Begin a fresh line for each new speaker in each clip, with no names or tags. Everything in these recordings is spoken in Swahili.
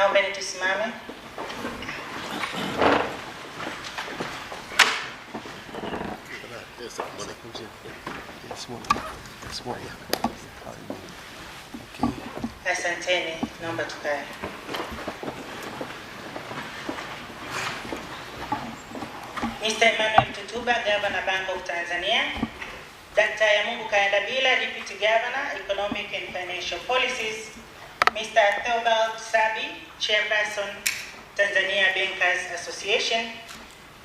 Naomba tusimame. Asanteni, naomba tukae. Mr. Emmanuel Tutuba, Governor, Bank of Tanzania. Dr. Yamungu Kayandabila, Deputy Governor, Economic and Financial Policies. Mr. Theobald Sabi, Chairperson, Tanzania Bankers Association.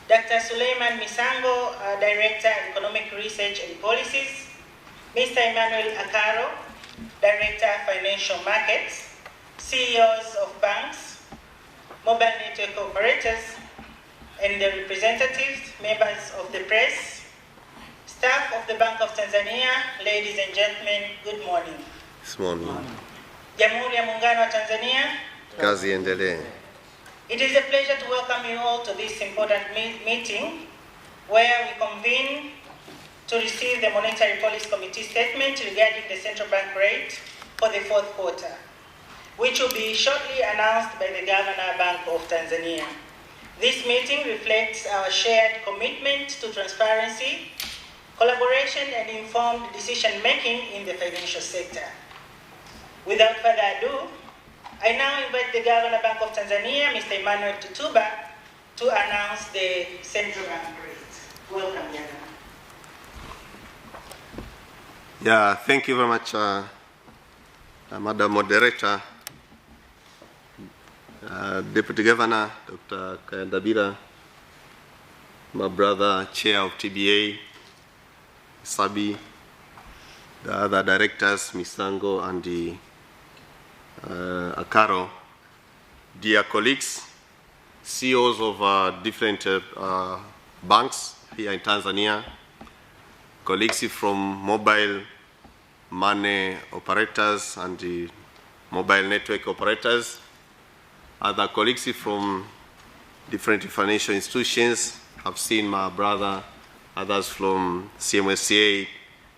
Dr. Suleiman Misango, Director, Economic Research and Policies. Mr. Emmanuel Akaro, Director, Financial Markets. CEOs of banks, mobile network operators, and the representatives, members of the press, staff of the Bank of Tanzania, ladies and gentlemen, good morning.
This morning.
Jamhuri ya Muungano wa Tanzania.
Kazi endelee.
It is a pleasure to welcome you all to this important meeting where we convene to receive the Monetary Policy Committee statement regarding the central bank rate for the fourth quarter, which will be shortly announced by the Governor, Bank of Tanzania. This meeting reflects our shared commitment to transparency, collaboration, and informed decision-making in the financial sector. Without further ado, I now invite the Governor, Bank of Tanzania, Mr. Emmanuel Tutuba, to announce the central bank rate. Welcome, Governor.
Yeah, thank you very much, Madam Moderator, Deputy Governor, Dr. Kayandabila, my brother, Chair of TBA, Sabi, the other directors, Misango and the Akaro, dear colleagues, CEOs of different banks here in Tanzania, colleagues from mobile money operators and the mobile network operators, other colleagues from different financial institutions. I've seen my brother, others from CMSCA,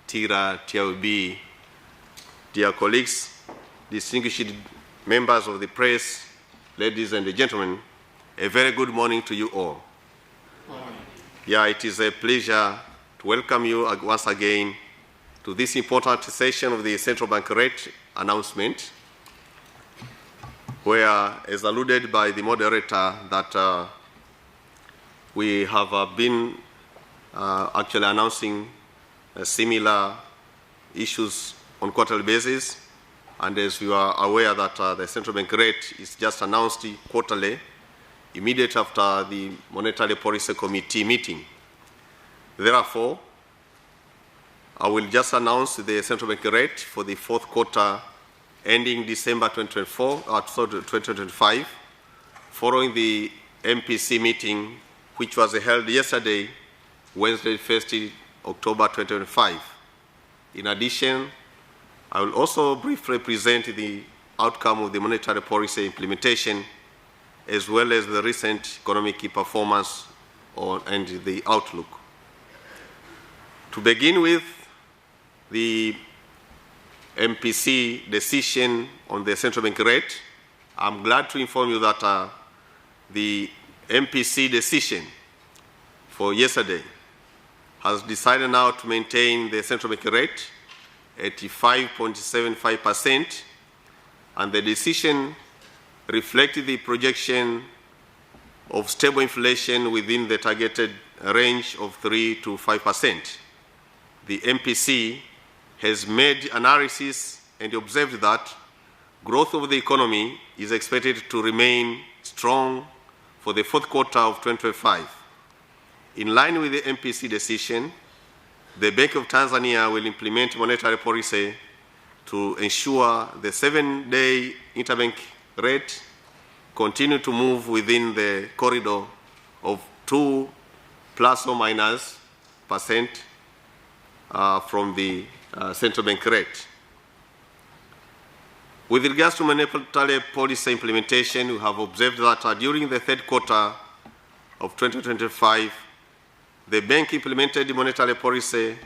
TIRA, TLB, dear colleagues, distinguished members of the press, ladies and gentlemen, a very good morning to you all. Yeah, it is a pleasure to welcome you once again to this important session of the central bank rate announcement, where, as alluded by the moderator, that we have been actually announcing similar issues on quarterly basis. And as you are aware that the central bank rate is just announced quarterly, immediately after the Monetary Policy Committee meeting. Therefore, I will just announce the central bank rate for the fourth quarter ending December 2025, following the MPC meeting, which was held yesterday, Wednesday, 1st October 2025. In addition, I will also briefly present the outcome of the monetary policy implementation, as well as the recent economic performance and the outlook. To begin with, the MPC decision on the central bank rate, I'm glad to inform you that the MPC decision for yesterday has decided now to maintain the central bank rate at 5.75%, and the decision reflected the projection of stable inflation within the targeted range of 3 to 5%. The MPC has made analysis and observed that growth of the economy is expected to remain strong for the fourth quarter of 2025. In line with the MPC decision, the Bank of Tanzania will implement monetary policy to ensure the 7-day interbank rate continue to move within the corridor of 2 plus or minus percent from the central bank rate. With regards to monetary policy implementation, we have observed that during the third quarter of 2025, the bank implemented monetary policy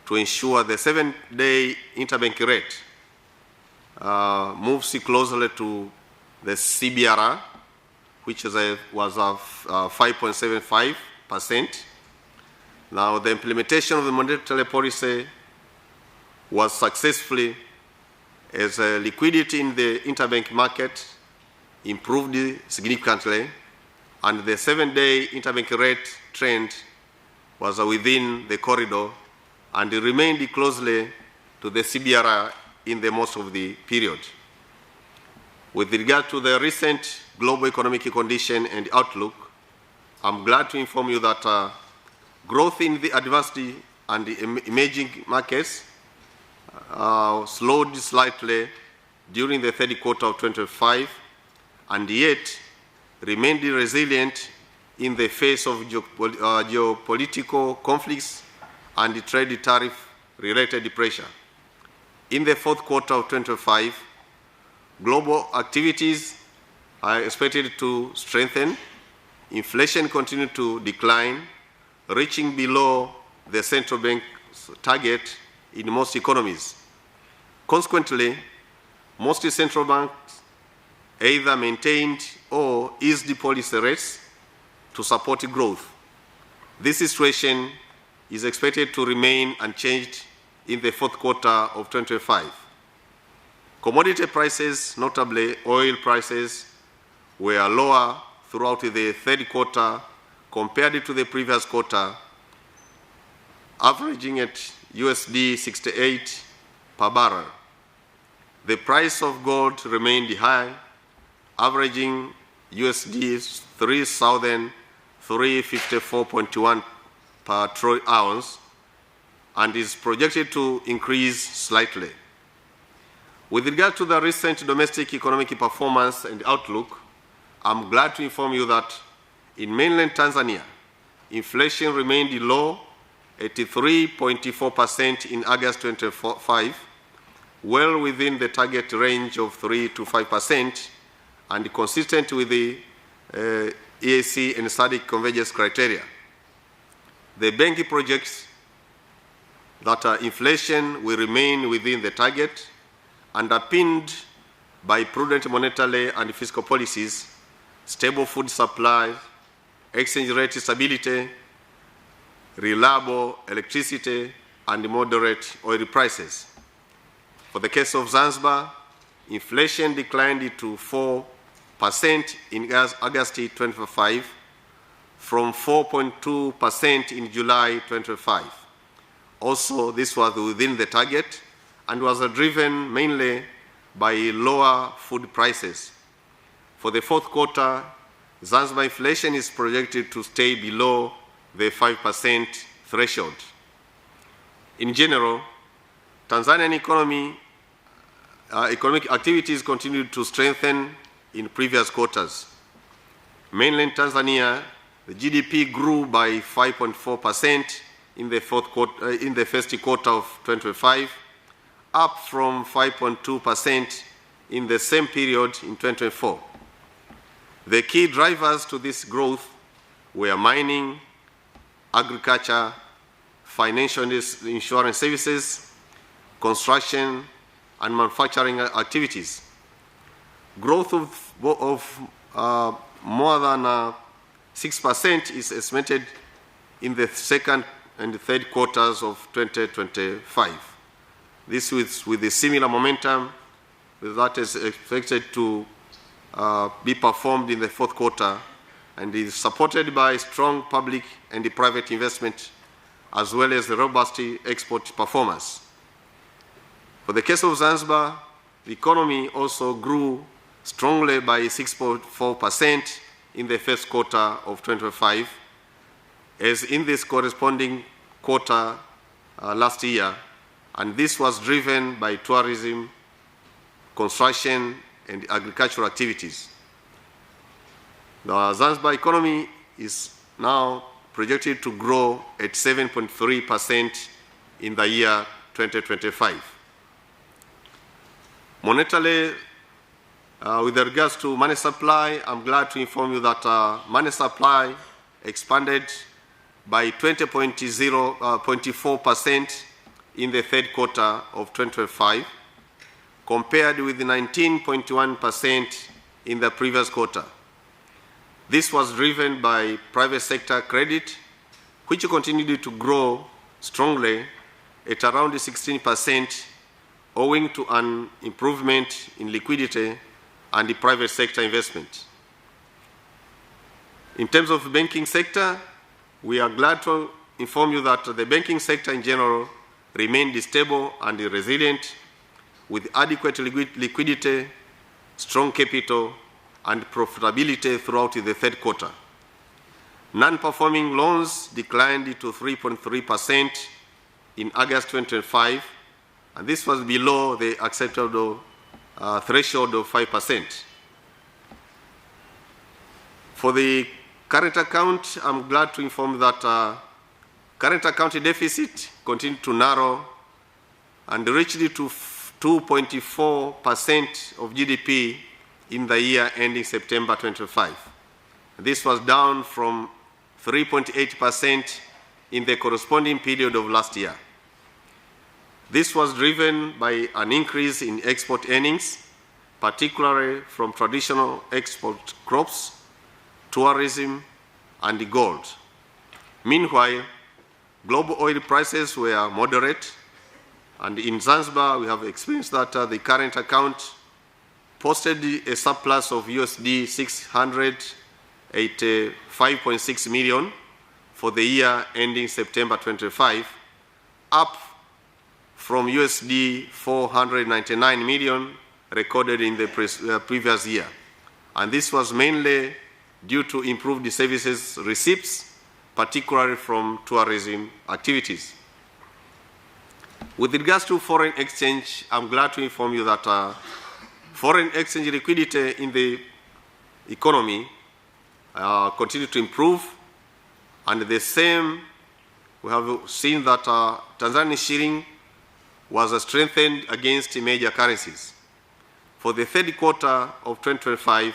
to ensure the 7-day interbank rate moves closer to the CBRR, which was 5.75%. Now, the implementation of the monetary policy was successfully as liquidity in the interbank market improved significantly, and the 7-day interbank rate trend was within the corridor and remained closely to the CBRR in the most of the period. With regard to the recent global economic condition and outlook, I'm glad to inform you that growth in the advanced and emerging markets slowed slightly during the third quarter of 2025, and yet remained resilient in the face of geopolitical conflicts and trade tariff-related pressure. In the fourth quarter of 2025, global activities are expected to strengthen. Inflation continued to decline, reaching below the central bank's target in most economies. Consequently, most central banks either maintained or eased the policy rates to support growth. This situation is expected to remain unchanged in the fourth quarter of 2025. Commodity prices, notably oil prices, were lower throughout the third quarter compared to the previous quarter, averaging at USD 68 per barrel. The price of gold remained high, averaging USD 3,354.1 per troy ounce, and is projected to increase slightly. With regard to the recent domestic economic performance and outlook, I'm glad to inform you that in mainland Tanzania, inflation remained low at 3.4% in August 2025, well within the target range of 3 to 5%, and consistent with the EAC and SADC convergence criteria. The Benki projects that inflation will remain within the target, underpinned by prudent monetary and fiscal policies, stable food supply, exchange rate stability, reliable electricity, and moderate oil prices. For the case of Zanzibar, inflation declined to 4% in August 2025 from 4.2% in July 2025. Also, this was within the target and was driven mainly by lower food prices. For the fourth quarter, Zanzibar inflation is projected to stay below the 5% threshold. In general, Tanzanian economic activities continued to strengthen in previous quarters. Mainland Tanzania, the GDP grew by 5.4% in the first quarter of 2025, up from 5.2% in the same period in 2024. The key drivers to this growth were mining, agriculture, financial insurance services, construction, and manufacturing activities. Growth of more than 6% is estimated in the second and third quarters of 2025. This with a similar momentum that is expected to be performed in the fourth quarter, and is supported by strong public and private investment, as well as the robust export performance. For the case of Zanzibar, the economy also grew strongly by 6.4% in the first quarter of 2025, as in this corresponding quarter last year, and this was driven by tourism, construction, and agricultural activities. The Zanzibar economy is now projected to grow at 7.3% in the year 2025. Monetarily, with regards to money supply, I'm glad to inform you that money supply expanded by 20.4% in the third quarter of 2025, compared with 19.1% in the previous quarter. This was driven by private sector credit, which continued to grow strongly at around 16%, owing to an improvement in liquidity and the private sector investment. In terms of the banking sector, we are glad to inform you that the banking sector in general remained stable and resilient, with adequate liquidity, strong capital, and profitability throughout the third quarter. Non-performing loans declined to 3.3% in August 2025, and this was below the acceptable threshold of 5%. For the current account, I'm glad to inform that current account deficit continued to narrow and reached to 2.4% of GDP in the year ending September 2025. This was down from 3.8% in the corresponding period of last year. This was driven by an increase in export earnings, particularly from traditional export crops, tourism, and gold. Meanwhile, global oil prices were moderate, and in Zanzibar, we have experienced that the current account posted a surplus of USD 685.6 million for the year ending September 25, up from USD 499 million recorded in the previous year. And this was mainly due to improved services receipts, particularly from tourism activities. With regards to foreign exchange, I'm glad to inform you that foreign exchange liquidity in the economy continued to improve, and the same, we have seen that Tanzanian shilling was strengthened against major currencies. For the third quarter of 2025,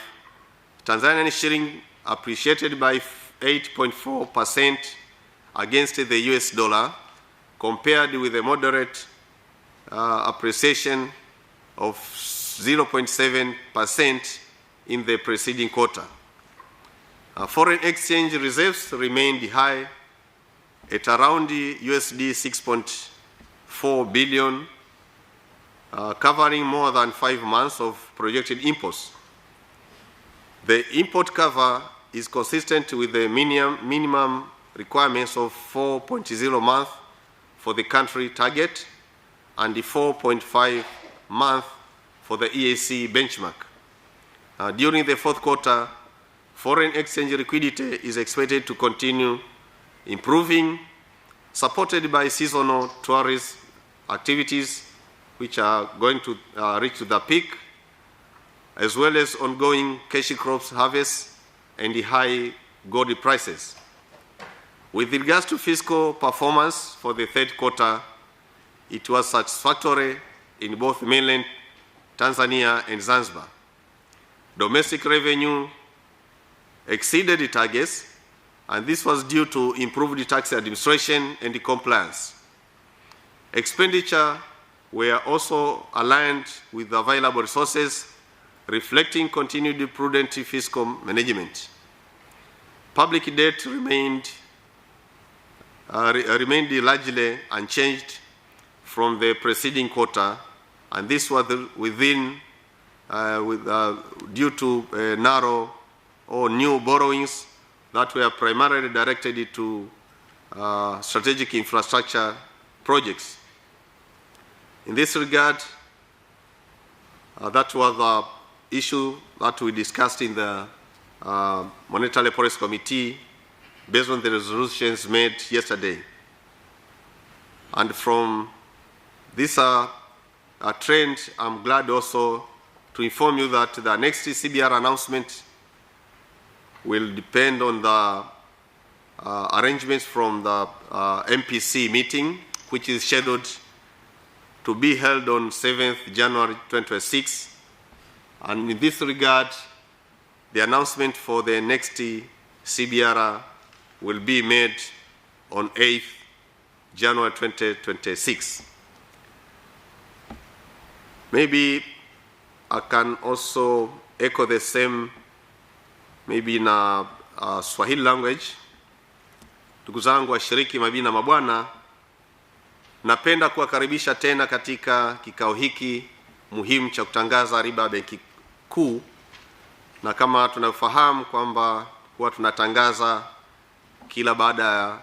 Tanzanian shilling appreciated by 8.4% against the US dollar, compared with a moderate appreciation of 0.7% in the preceding quarter. Foreign exchange reserves remained high at around USD 6.4 billion, covering more than 5 months of projected imports. The import cover is consistent with the minimum requirements of 4.0 months for the country target and the 4.5 months for the EAC benchmark. During the fourth quarter, foreign exchange liquidity is expected to continue improving, supported by seasonal tourist activities, which are going to reach the peak, as well as ongoing cash crops harvest and the high gold prices. With regards to fiscal performance for the third quarter, it was satisfactory in both mainland Tanzania and Zanzibar. Domestic revenue exceeded the targets, and this was due to improved tax administration and compliance. Expenditure were also aligned with available resources, reflecting continued prudent fiscal management. Public debt remained largely unchanged from the preceding quarter, and this was due to narrow or new borrowings that were primarily directed to strategic infrastructure projects. In this regard, that was the issue that we discussed in the Monetary Policy Committee based on the resolutions made yesterday. And from this trend, I'm glad also to inform you that the next CBR announcement will depend on the arrangements from the MPC meeting, which is scheduled to be held on 7th January 2026. And in this regard, the announcement for the next CBR will be made on 8th January 2026. Maybe I can also echo the same, maybe in a Swahili language. Ndugu zangu washiriki, mabibi na mabwana, napenda kuwakaribisha tena katika kikao hiki muhimu cha kutangaza riba ya Benki Kuu. Na kama tunafahamu kwamba huwa tunatangaza kila baada ya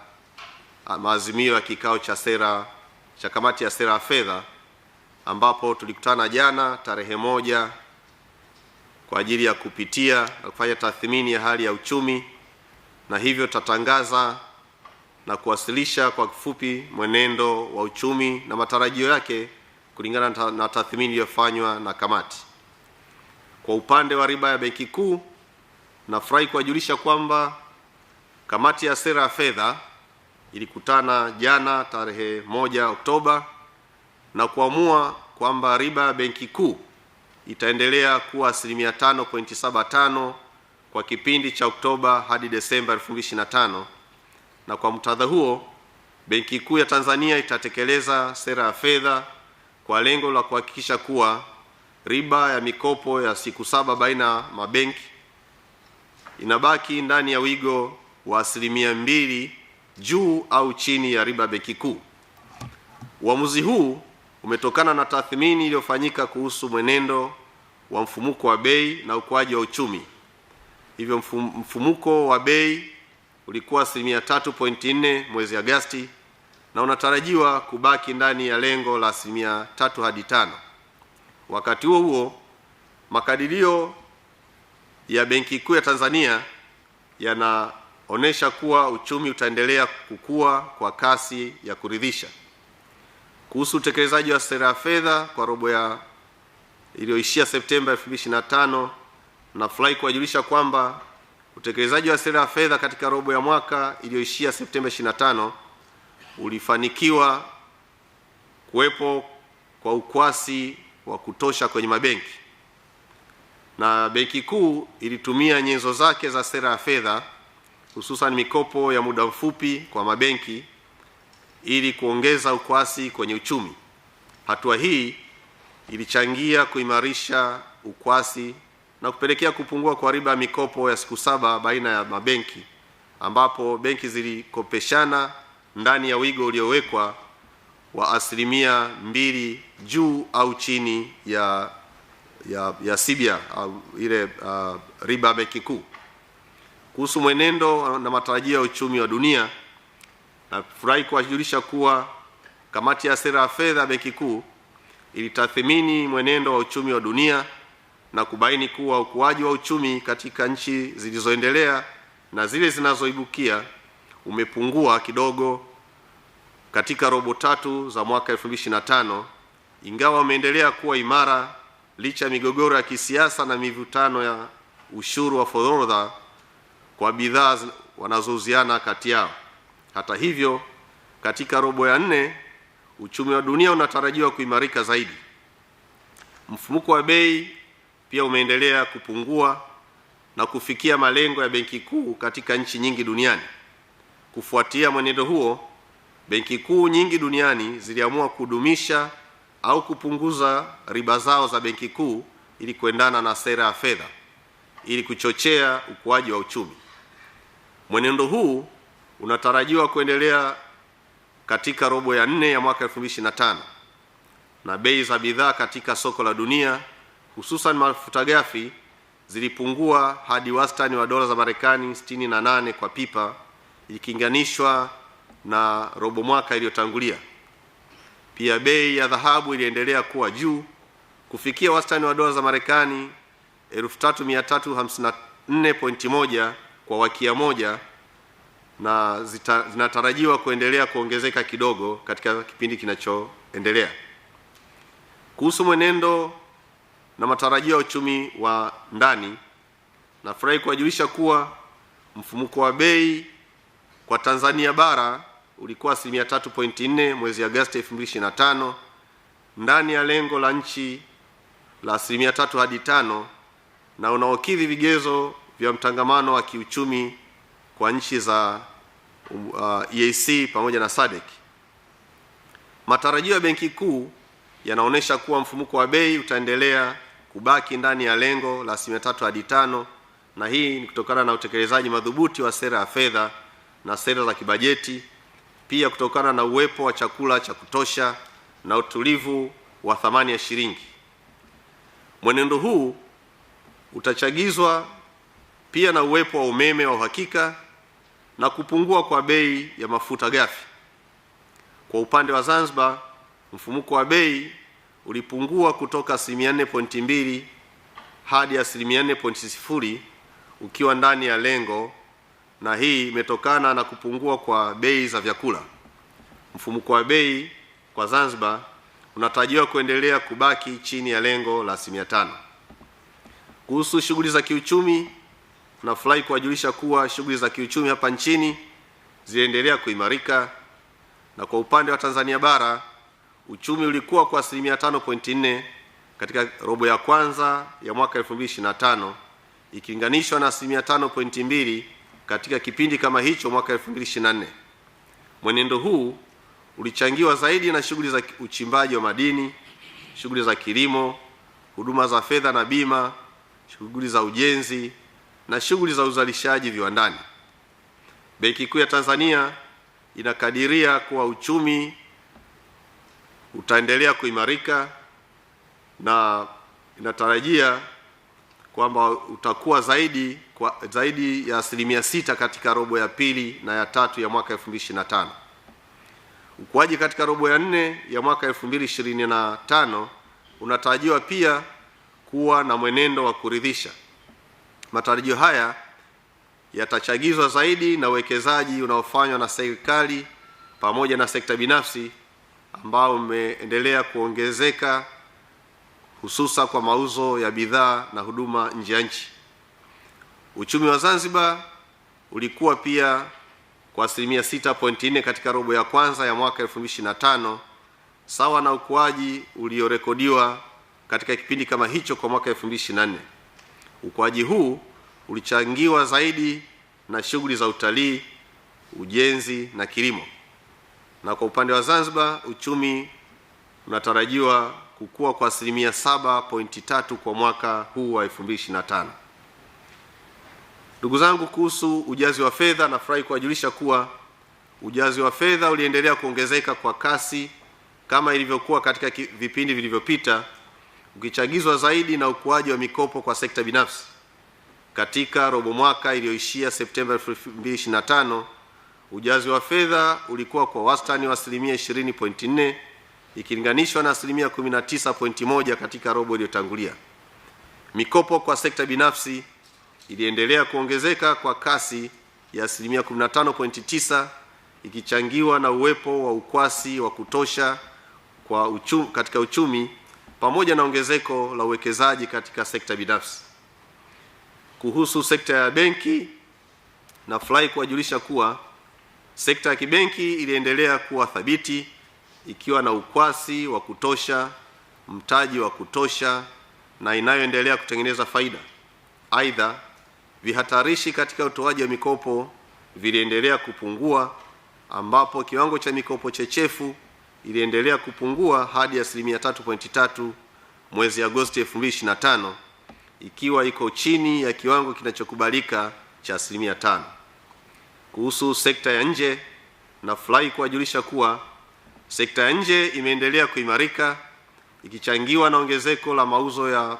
maazimio ya kikao cha sera cha kamati ya sera ya fedha, ambapo tulikutana jana tarehe 1 kwa ajili ya kupitia na kufanya tathmini ya hali ya uchumi, na hivyo tutatangaza na kuwasilisha kwa kifupi mwenendo wa uchumi na matarajio yake kulingana na tathmini iliyofanywa na kamati. Kwa upande wa riba ya Benki Kuu, nafurahi kuwajulisha kwamba kamati ya sera ya fedha ilikutana jana tarehe 1 Oktoba na kuamua kwamba riba ya Benki Kuu itaendelea kuwa 5.75 kwa kipindi cha Oktoba hadi Desemba 2025. Na kwa muktadha huo, Benki Kuu ya Tanzania itatekeleza sera ya fedha kwa lengo la kuhakikisha kuwa riba ya mikopo ya siku 7 baina ya mabenki inabaki ndani ya wigo wa 2% juu au chini ya riba Benki Kuu. Uamuzi huu umetokana na tathmini iliyofanyika kuhusu mwenendo wa mfumuko wa bei na ukuaji wa uchumi. Hivyo mfumuko wa bei ulikuwa 3.4 mwezi Agosti na unatarajiwa kubaki ndani ya lengo la 3 hadi 5. Wakati huo huo, makadirio ya Benki Kuu ya Tanzania yanaonesha kuwa uchumi utaendelea kukua kwa kasi ya kuridhisha. Kuhusu utekelezaji wa sera ya fedha kwa robo ya iliyoishia Septemba 2025, nafurahi kuwajulisha kwamba utekelezaji wa sera ya fedha katika robo ya mwaka iliyoishia Septemba 25 ulifanikiwa kuwepo kwa ukwasi wa kutosha kwenye mabenki, na Benki Kuu ilitumia nyenzo zake za sera ya fedha, hususan mikopo ya muda mfupi kwa mabenki, ili kuongeza ukwasi kwenye uchumi. Hatua hii ilichangia kuimarisha ukwasi na kupelekea kupungua kwa riba ya mikopo ya siku 7 baina ya mabenki, ambapo benki zilikopeshana ndani ya wigo uliowekwa wa 2% juu au chini ya CBR au ile riba Benki Kuu. Kuhusu mwenendo na matarajio ya uchumi wa dunia, nafurahi kuwajulisha kuwa kamati ya sera ya fedha Benki Kuu ilitathmini mwenendo wa uchumi wa dunia na kubaini kuwa ukuaji wa uchumi katika nchi zilizoendelea na zile zinazoibukia umepungua kidogo katika robo 3 za mwaka 2025, ingawa umeendelea kuwa imara licha ya migogoro ya kisiasa na mivutano ya ushuru wa forodha kwa bidhaa wanazouziana kati yao. Hata hivyo, katika robo ya 4 uchumi wa dunia unatarajiwa kuimarika zaidi. Mfumuko wa bei pia umeendelea kupungua na kufikia malengo ya Benki Kuu katika nchi nyingi duniani. Kufuatia mwenendo huo, Benki Kuu nyingi duniani ziliamua kudumisha au kupunguza riba zao za Benki Kuu ili kuendana na sera ya fedha ili kuchochea ukuaji wa uchumi. Mwenendo huu unatarajiwa kuendelea katika robo ya 4 ya mwaka 2025, na bei za bidhaa katika soko la dunia, hususan mafuta ghafi, zilipungua hadi wastani wa dola za Marekani 68 kwa pipa ikilinganishwa na robo mwaka iliyotangulia. Pia bei ya dhahabu iliendelea kuwa juu kufikia wastani wa dola za Marekani 3354.1 kwa wakia moja, na zinatarajiwa kuendelea kuongezeka kidogo katika kipindi kinachoendelea. Kuhusu mwenendo na matarajio ya uchumi wa ndani, nafurahi kuwajulisha kuwa mfumuko wa bei kwa Tanzania bara ulikuwa 3.4 mwezi Agosti 2025, ndani ya lengo la nchi la 3 hadi 5, na unaokidhi vigezo vya mtangamano wa kiuchumi kwa nchi za EAC pamoja na SADC. Matarajio ya Benki Kuu yanaonesha kuwa mfumuko wa bei utaendelea kubaki ndani ya lengo la 3% hadi 5%, na hii ni kutokana na utekelezaji madhubuti wa sera ya fedha na sera za kibajeti, pia kutokana na uwepo wa chakula cha kutosha na utulivu wa thamani ya shilingi. Mwenendo huu utachagizwa pia na uwepo wa umeme wa uhakika na kupungua kwa bei ya mafuta ghafi. Kwa upande wa Zanzibar, mfumuko wa bei ulipungua kutoka 4.2% hadi 4.0% ukiwa ndani ya lengo, na hii imetokana na kupungua kwa bei za vyakula. Mfumuko wa bei kwa Zanzibar unatarajiwa kuendelea kubaki chini ya lengo la 5%. Kuhusu shughuli za kiuchumi, tunafurahi kuwajulisha kuwa shughuli za kiuchumi hapa nchini ziliendelea kuimarika, na kwa upande wa Tanzania bara uchumi ulikuwa kwa 5.4% katika robo ya kwanza ya mwaka 2025 ikilinganishwa na 5.2% katika kipindi kama hicho mwaka 2024. Mwenendo huu ulichangiwa zaidi na shughuli za uchimbaji wa madini, shughuli za kilimo, huduma za fedha na bima, shughuli za ujenzi na shughuli za uzalishaji viwandani. Benki Kuu ya Tanzania inakadiria kuwa uchumi utaendelea kuimarika na inatarajia kwamba utakuwa zaidi ya 6% katika robo ya pili na ya tatu ya mwaka 2025. Ukuaji katika robo ya 4 ya mwaka 2025 unatarajiwa pia kuwa na mwenendo wa kuridhisha. Matarajio haya yatachagizwa zaidi na uwekezaji unaofanywa na serikali pamoja na sekta binafsi ambao umeendelea kuongezeka, hususa kwa mauzo ya bidhaa na huduma nje ya nchi. Uchumi wa Zanzibar ulikuwa pia kwa 6.4% katika robo ya kwanza ya mwaka 2025, sawa na ukuaji uliorekodiwa katika kipindi kama hicho kwa mwaka 2024. Ukuaji huu ulichangiwa zaidi na shughuli za utalii, ujenzi na kilimo. Na kwa upande wa Zanzibar uchumi unatarajiwa kukua kwa 7.3% kwa mwaka huu wa 2025. Ndugu zangu, kuhusu ujazi wa fedha, nafurahi kuwajulisha kuwa ujazi wa fedha uliendelea kuongezeka kwa kasi kama ilivyokuwa katika vipindi vilivyopita, ukichagizwa zaidi na ukuaji wa mikopo kwa sekta binafsi. Katika robo mwaka iliyoishia Septemba 2025, ujazi wa fedha ulikuwa kwa wastani wa 20.4% ikilinganishwa na 19.1% katika robo iliyotangulia. Mikopo kwa sekta binafsi iliendelea kuongezeka kwa kasi ya 15.9% ikichangiwa na uwepo wa ukwasi wa kutosha katika uchumi pamoja na ongezeko la uwekezaji katika sekta binafsi. Kuhusu sekta ya benki, nafurahi kuwajulisha kuwa sekta ya kibenki iliendelea kuwa thabiti ikiwa na ukwasi wa kutosha, mtaji wa kutosha na inayoendelea kutengeneza faida. Aidha, vihatarishi katika utoaji wa mikopo viliendelea kupungua, ambapo kiwango cha mikopo chechefu iliendelea kupungua hadi 3.3% mwezi Agosti 2025, ikiwa iko chini ya kiwango kinachokubalika cha 5%. Kuhusu sekta ya nje, nafurahi kuwajulisha kuwa sekta ya nje imeendelea kuimarika ikichangiwa na ongezeko la mauzo ya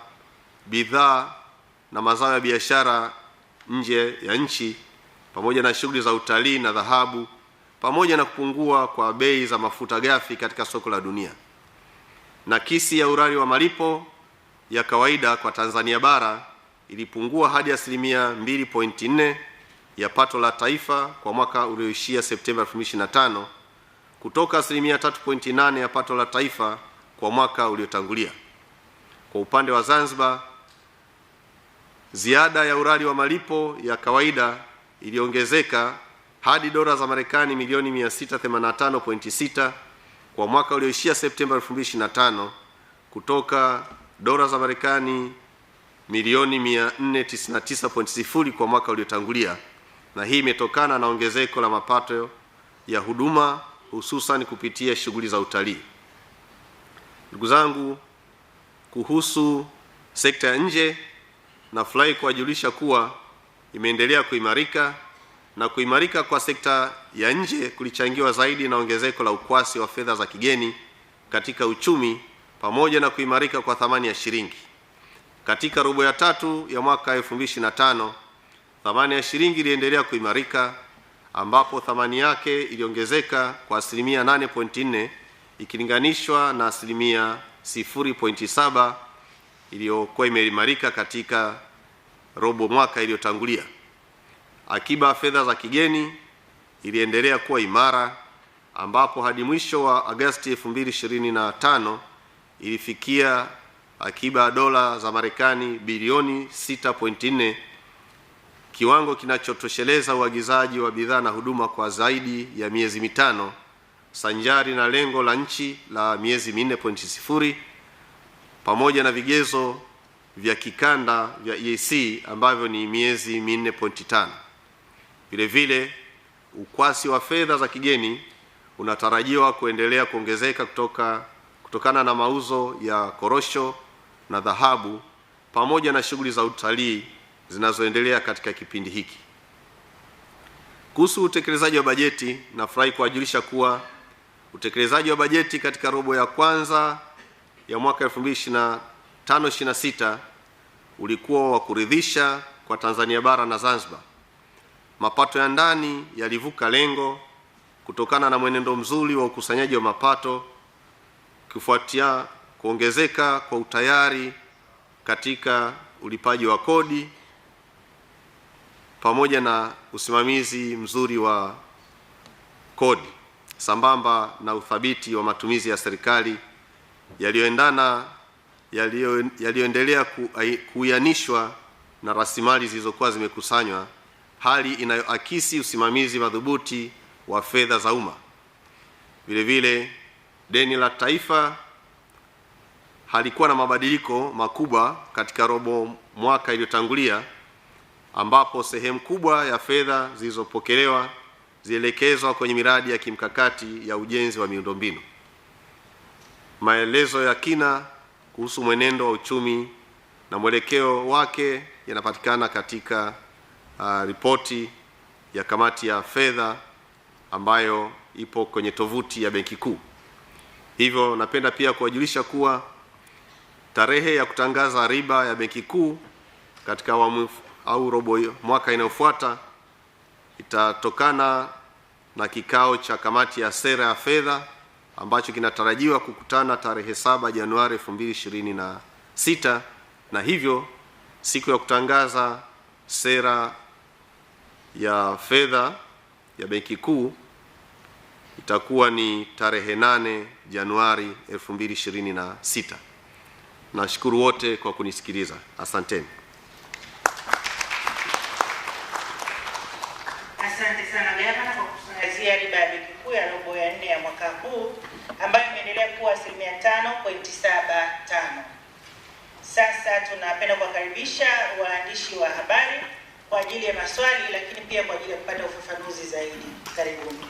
bidhaa na mazao ya biashara nje ya nchi pamoja na shughuli za utalii na dhahabu, pamoja na kupungua kwa bei za mafuta ghafi katika soko la dunia. Nakisi ya urari wa malipo ya kawaida kwa Tanzania bara ilipungua hadi 2.4% ya pato la taifa kwa mwaka ulioishia Septemba 2025 kutoka 3.8% ya pato la taifa kwa mwaka uliotangulia. Kwa upande wa Zanzibar, ziada ya urari wa malipo ya kawaida iliongezeka hadi dola za Marekani milioni 685.6 kwa mwaka ulioishia Septemba 2025 kutoka dola za Marekani milioni 499.0 kwa mwaka uliotangulia, na hii imetokana na ongezeko la mapato ya huduma hususan kupitia shughuli za utalii. Ndugu zangu, kuhusu Sekta ya nje, nafurahi kuwajulisha kuwa imeendelea kuimarika, na kuimarika kwa sekta ya nje kulichangiwa zaidi na ongezeko la ukwasi wa fedha za kigeni katika uchumi pamoja na kuimarika kwa thamani ya shilingi. Katika robo ya tatu ya mwaka 2025, thamani ya shilingi iliendelea kuimarika, ambapo thamani yake iliongezeka kwa asilimia 8.4 ikilinganishwa na asilimia 0.7 iliyokuwa imeimarika katika robo mwaka iliyotangulia. Akiba fedha za kigeni iliendelea kuwa imara, ambapo hadi mwisho wa Agosti 2025 ilifikia akiba ya dola za Marekani bilioni 6.4, kiwango kinachotosheleza uagizaji wa bidhaa na huduma kwa zaidi ya miezi mitano, sanjari na lengo la nchi la miezi 4.0 pamoja na vigezo vya kikanda vya EAC ambavyo ni miezi 4.5. Vile vile, ukwasi wa fedha za kigeni unatarajiwa kuendelea kuongezeka kutokana na mauzo ya korosho na dhahabu pamoja na shughuli za utalii zinazoendelea katika kipindi hiki. Kuhusu utekelezaji wa bajeti, nafurahi kuwajulisha kuwa utekelezaji wa bajeti katika robo ya kwanza ya mwaka 2025-26 ulikuwa wa kuridhisha kwa Tanzania bara na Zanzibar. Mapato ya ndani yalivuka lengo kutokana na mwenendo mzuri wa ukusanyaji wa mapato kufuatia kuongezeka kwa utayari katika ulipaji wa kodi pamoja na usimamizi mzuri wa kodi sambamba na uthabiti wa matumizi ya serikali yaliyoendelea kuianishwa na rasilimali zilizokuwa zimekusanywa, hali inayoakisi usimamizi madhubuti wa fedha za umma. Vile vile, deni la taifa halikuwa na mabadiliko makubwa katika robo mwaka iliyotangulia, ambapo sehemu kubwa ya fedha zilizopokelewa zielekezwa kwenye miradi ya kimkakati ya ujenzi wa miundombinu. Maelezo ya kina kuhusu mwenendo wa uchumi na mwelekeo wake yanapatikana katika ripoti ya kamati ya fedha ambayo ipo kwenye tovuti ya Benki Kuu. Hivyo napenda pia kuwajulisha kuwa tarehe ya kutangaza riba ya Benki Kuu katika awamu au robo mwaka inayofuata itatokana na kikao cha kamati ya sera ya fedha ambacho kinatarajiwa kukutana tarehe 7 Januari 2026, na hivyo siku ya kutangaza sera ya fedha ya Benki Kuu itakuwa ni tarehe 8 Januari 2026. Nashukuru wote kwa kunisikiliza. Asanteni.
Asante sana gavana kwa kutangazia riba ya Benki Kuu ya robo ya 4 ya mwaka huu ambayo imeendelea kuwa 5.75. Sasa tunapenda kuwakaribisha waandishi wa habari kwa ajili ya maswali, lakini pia kwa ajili ya kupata ufafanuzi zaidi. Karibuni.